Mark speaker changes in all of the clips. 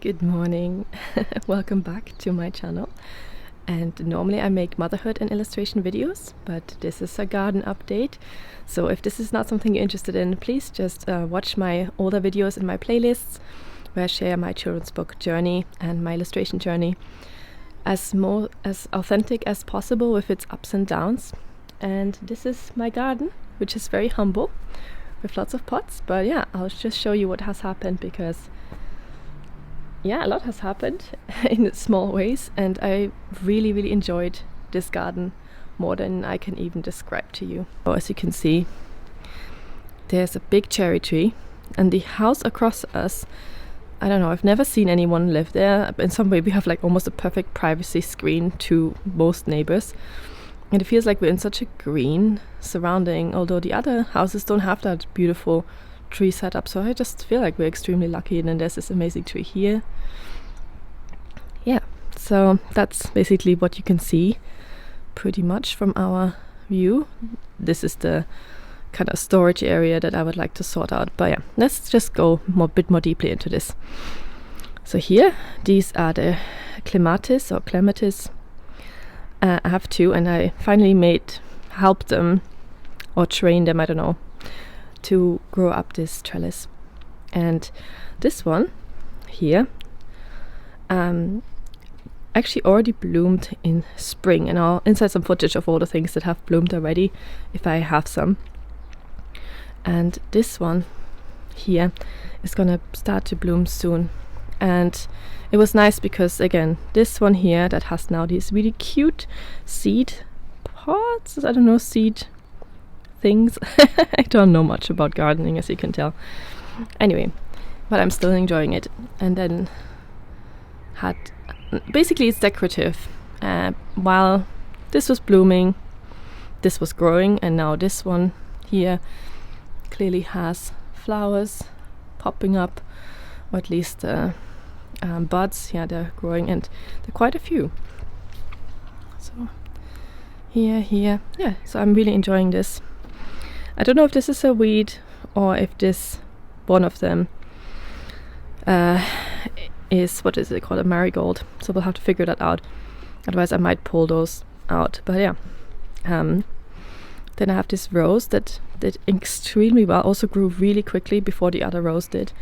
Speaker 1: Good morning. Welcome back to my channel. And normally I make motherhood and illustration videos, but this is a garden update. So if this is not something you're interested in, please just watch my older videos in my playlists where I share my children's book journey and my illustration journey as authentic as possible with its ups and downs. And this is my garden, which is very humble with lots of pots. But yeah, I'll just show you what has happened because a lot has happened in small ways, and I really enjoyed this garden more than I can even describe to you. So as you can see, there's a big cherry tree, and the house across us, I don't know, I've never seen anyone live there. In some way we have like almost a perfect privacy screen to most neighbors, and it feels like we're in such a green surrounding, although the other houses don't have that beautiful tree setup. So I just feel like we're extremely lucky. And then there's this amazing tree here. Yeah, so that's basically what you can see pretty much from our view. This is the kind of storage area that I would like to sort out. But yeah, let's just go a bit more deeply into this. So here, these are the Clematis or Clematis. I have two, and I finally helped them or trained them, I don't know, to grow up this trellis. And this one here actually already bloomed in spring, and I'll insert some footage of all the things that have bloomed already if I have some. And this one here is gonna start to bloom soon, and it was nice because again, this one here that has now these really cute seed pods, I don't know, seed things. I don't know much about gardening, as you can tell. Anyway, but I'm still enjoying it. And then basically it's decorative. While this was blooming, this was growing, and now this one here clearly has flowers popping up, or at least buds. Yeah, they're growing, and there are quite a few. So here, yeah. So I'm really enjoying this. I don't know if this is a weed or if this one of them is, what is it called, a marigold. So we'll have to figure that out. Otherwise I might pull those out. But yeah. Then I have this rose that did extremely well. Also grew really quickly before the other rose did.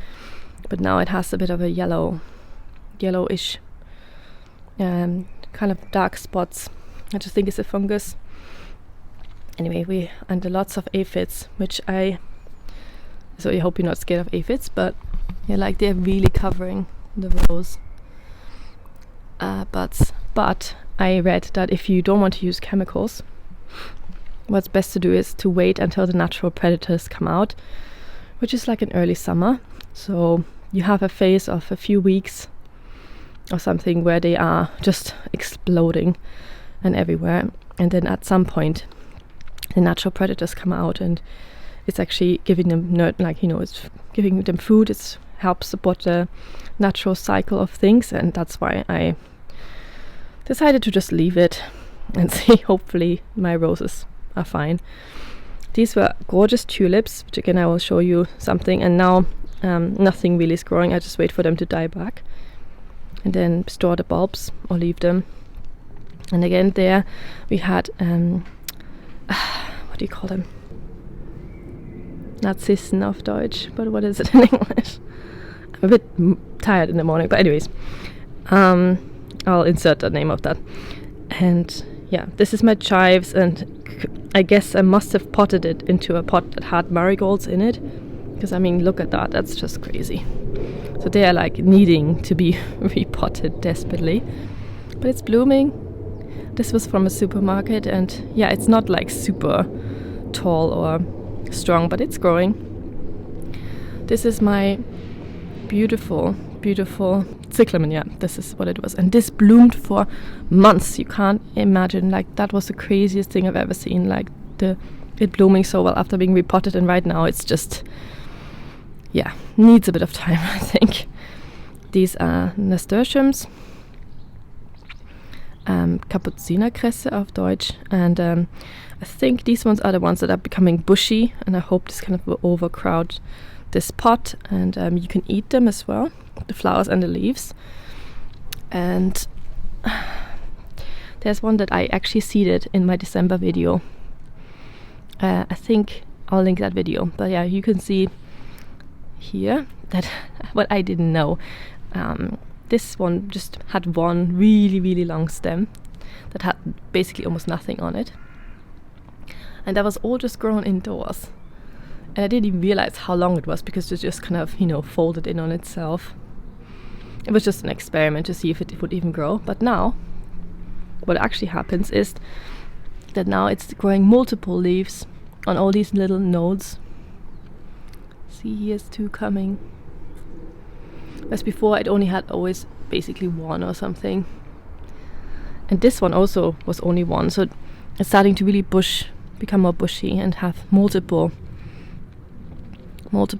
Speaker 1: But now it has a bit of a yellowish kind of dark spots. I just think it's a fungus. Anyway, under lots of aphids, so I hope you're not scared of aphids, but yeah, like they're really covering the rose buds. But I read that if you don't want to use chemicals, what's best to do is to wait until the natural predators come out, which is like in early summer. So you have a phase of a few weeks or something where they are just exploding and everywhere, and then at some point the natural predators come out, and it's actually giving them it's giving them food. It helps support the natural cycle of things, and that's why I decided to just leave it and see. Hopefully my roses are fine. These were gorgeous tulips, which again I will show you something, and now nothing really is growing. I just wait for them to die back and then store the bulbs or leave them. And again, there we had what do you call them? Narzissen auf Deutsch, but what is it in English? I'm a bit tired in the morning, but anyways, I'll insert the name of that. And yeah, this is my chives, and I guess I must have potted it into a pot that had marigolds in it, because I mean, look at that, that's just crazy. So they are like needing to be repotted desperately, but it's blooming. This was from a supermarket, and yeah, it's not like super tall or strong, but it's growing. This is my beautiful cyclamen. Yeah, this is what it was, and this bloomed for months. You can't imagine, like that was the craziest thing I've ever seen, like it blooming so well after being repotted, and right now it's just, yeah, needs a bit of time, I think. These are nasturtiums, Kapuzinerkresse auf Deutsch, and I think these ones are the ones that are becoming bushy, and I hope this kind of will overcrowd this pot, and you can eat them as well. the flowers and the leaves. And there's one that I actually seeded in my December video. I think I'll link that video. But yeah, you can see here that what I didn't know. This one just had one really, really long stem that had basically almost nothing on it. And that was all just grown indoors. And I didn't even realize how long it was because it just kind of, folded in on itself. It was just an experiment to see if it would even grow. But now, what actually happens is that now it's growing multiple leaves on all these little nodes. See, here's two coming. Whereas before it only had always basically one or something. And this one also was only one. So it's starting to really become more bushy and have multiple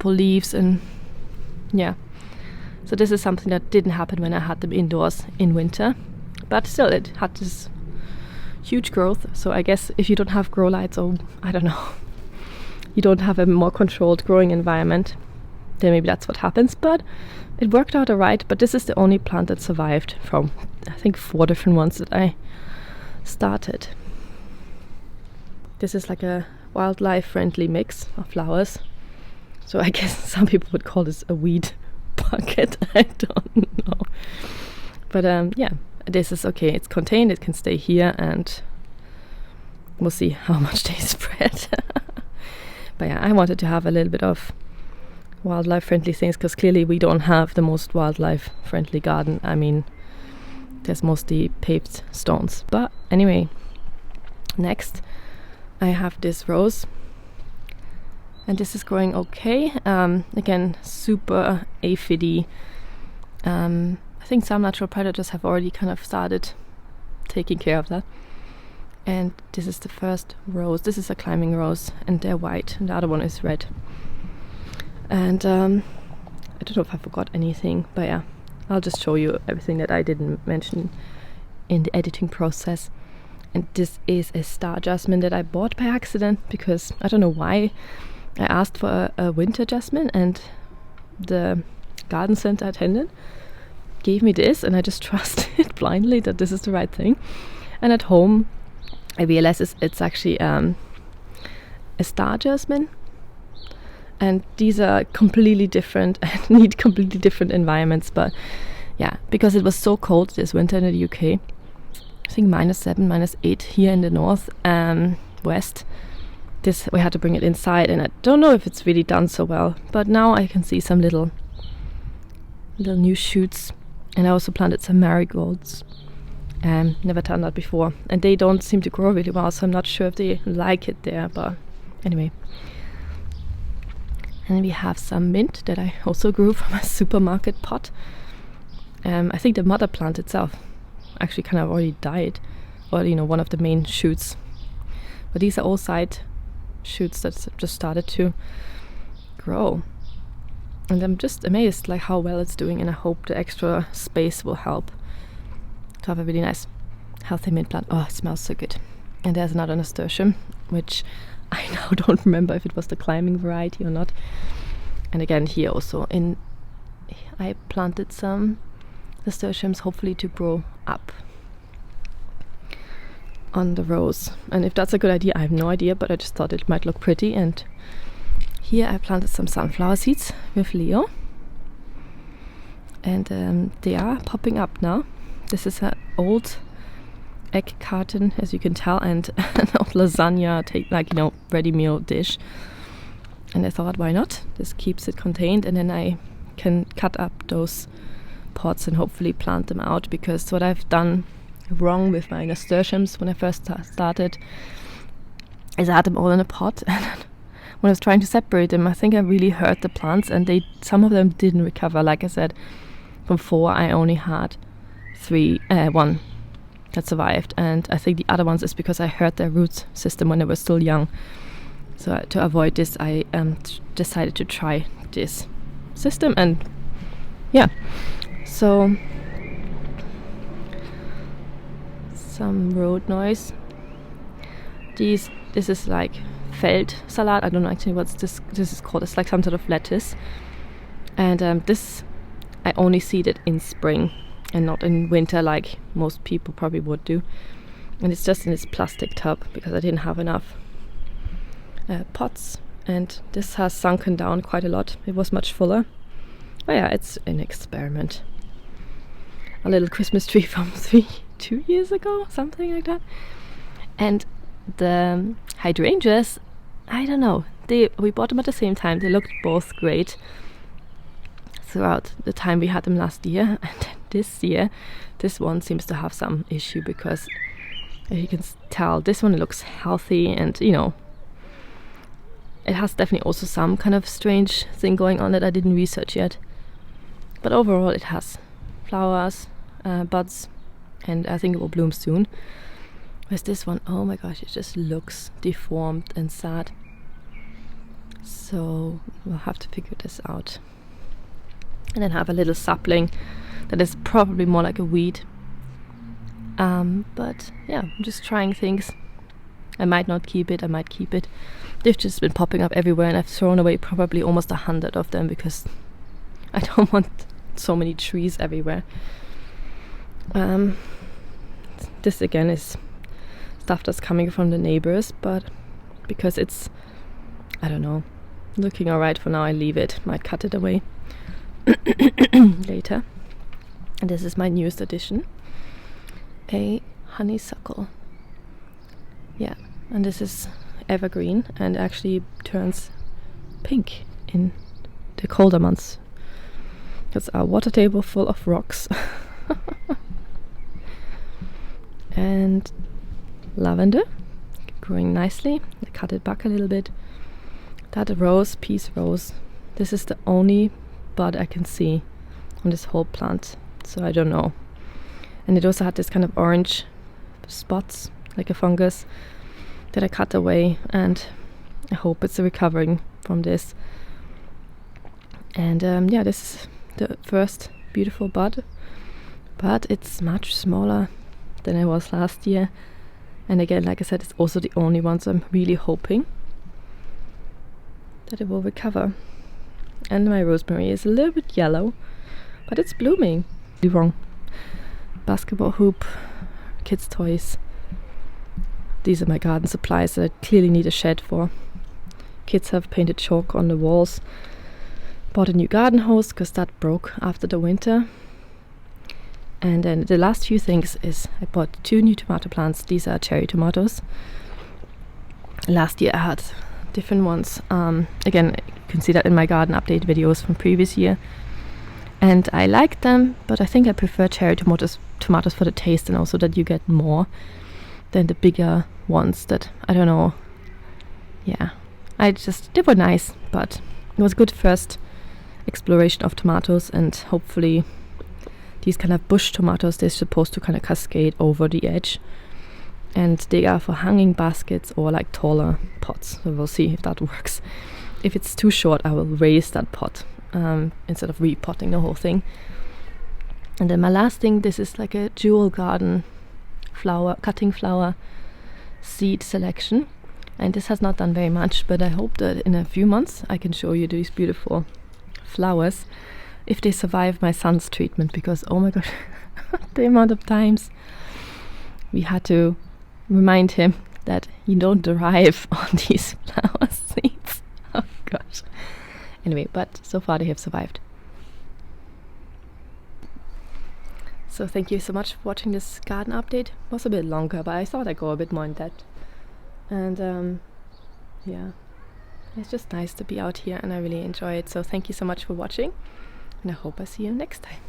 Speaker 1: leaves. And yeah. So this is something that didn't happen when I had them indoors in winter. But still, it had this huge growth. So I guess if you don't have grow lights, or I don't know, you don't have a more controlled growing environment, then maybe that's what happens. But it worked out alright. But this is the only plant that survived from, I think, 4 different ones that I started. This is like a wildlife friendly mix of flowers. So I guess some people would call this a weed bucket. I don't know. But yeah, this is okay. It's contained. It can stay here, and we'll see how much they spread. But yeah, I wanted to have a little bit of wildlife friendly things because clearly we don't have the most wildlife friendly garden. I mean, there's mostly paved stones. But anyway, next I have this rose, and this is growing okay. Again, super aphidy. I think some natural predators have already kind of started taking care of that. And this is the first rose. This is a climbing rose, and they're white, and the other one is red. And I don't know if I forgot anything, but yeah, I'll just show you everything that I didn't mention in the editing process. And this is a star jasmine that I bought by accident because I don't know why. I asked for a winter jasmine, and the garden center attendant gave me this, and I just trusted blindly that this is the right thing. And at home I realized it's actually a star jasmine, and these are completely different and need completely different environments. But yeah, because it was so cold this winter in the UK, I think -7, -8 here in the north west, we had to bring it inside, and I don't know if it's really done so well. But now I can see some little new shoots, and I also planted some marigolds. Never done that before, and they don't seem to grow really well, so I'm not sure if they like it there. But anyway, and then we have some mint that I also grew from a supermarket pot. I think the mother plant itself actually kind of already died, or one of the main shoots. But these are all side shoots that just started to grow, and I'm just amazed like how well it's doing, and I hope the extra space will help to have a really nice healthy mint plant. Oh, it smells so good. And there's another nasturtium, which I now don't remember if it was the climbing variety or not. And again, here also I planted some nasturtiums, hopefully to grow up on the rose. And if that's a good idea, I have no idea, but I just thought it might look pretty. And here I planted some sunflower seeds with Leo, and they are popping up now. This is an old egg carton, as you can tell, and an old lasagna ready meal dish. And I thought, why not? This keeps it contained, and then I can cut up those pots and hopefully plant them out. Because what I've done wrong with my nasturtiums when I first started is I had them all in a pot, and when I was trying to separate them, I think I really hurt the plants, and some of them didn't recover. Like I said, from 4 I only had 1 that survived, and I think the other ones is because I hurt their root system when they were still young. So to avoid this, I decided to try this system, and yeah, so some road noise. This is like Feldsalat. I don't know actually what this is called. It's like some sort of lettuce, and this I only seed it in spring and not in winter like most people probably would do. And it's just in this plastic tub because I didn't have enough pots, and this has sunken down quite a lot. It was much fuller. Oh yeah, it's an experiment. A little Christmas tree from 2 years ago, something like that. And the hydrangeas, I don't know, we bought them at the same time. They looked both great throughout the time we had them last year, and this year this one seems to have some issue, because you can tell this one looks healthy, and you know, it has definitely also some kind of strange thing going on that I didn't research yet. But overall it has flowers, buds, and I think it will bloom soon. Whereas this one, oh my gosh, it just looks deformed and sad. So we'll have to figure this out. And then have a little sapling that is probably more like a weed. But yeah, I'm just trying things. I might not keep it, I might keep it. They've just been popping up everywhere, and I've thrown away probably almost 100 of them because I don't want so many trees everywhere. This again is stuff that's coming from the neighbors, but because it's, I don't know, looking alright for now, I leave it. Might cut it away later. And this is my newest addition, a honeysuckle. Yeah, and this is evergreen and actually turns pink in the colder months. It's a water table full of rocks. And lavender, growing nicely. I cut it back a little bit. That peace rose, this is the only bud I can see on this whole plant, so I don't know. And it also had this kind of orange spots, like a fungus, that I cut away, and I hope it's recovering from this. And yeah, this is the first beautiful bud, but it's much smaller than it was last year. And again, like I said, it's also the only one, so I'm really hoping that it will recover. And my rosemary is a little bit yellow, but it's blooming. Wrong. Basketball hoop, kids' toys. These are my garden supplies that I clearly need a shed for. Kids have painted chalk on the walls. Bought a new garden hose because that broke after the winter. And then the last few things is I bought 2 new tomato plants. These are cherry tomatoes. Last year I had different ones. Again, you can see that in my garden update videos from previous year. And I like them, but I think I prefer cherry tomatoes for the taste, and also that you get more than the bigger ones that, I don't know. Yeah, they were nice, but it was a good first exploration of tomatoes, and hopefully these kind of bush tomatoes, they're supposed to kind of cascade over the edge, and they are for hanging baskets or like taller pots, so we'll see if that works. If it's too short, I will raise that pot instead of repotting the whole thing. And then my last thing, this is like a jewel garden cutting flower seed selection, and this has not done very much, but I hope that in a few months I can show you these beautiful flowers if they survive my son's treatment, because oh my gosh, the amount of times we had to remind him that you don't derive on these flower seeds. Oh gosh. Anyway, but so far they have survived. So thank you so much for watching this garden update. It was a bit longer, but I thought I'd go a bit more in depth. And yeah, it's just nice to be out here, and I really enjoy it. So thank you so much for watching, and I hope I see you next time.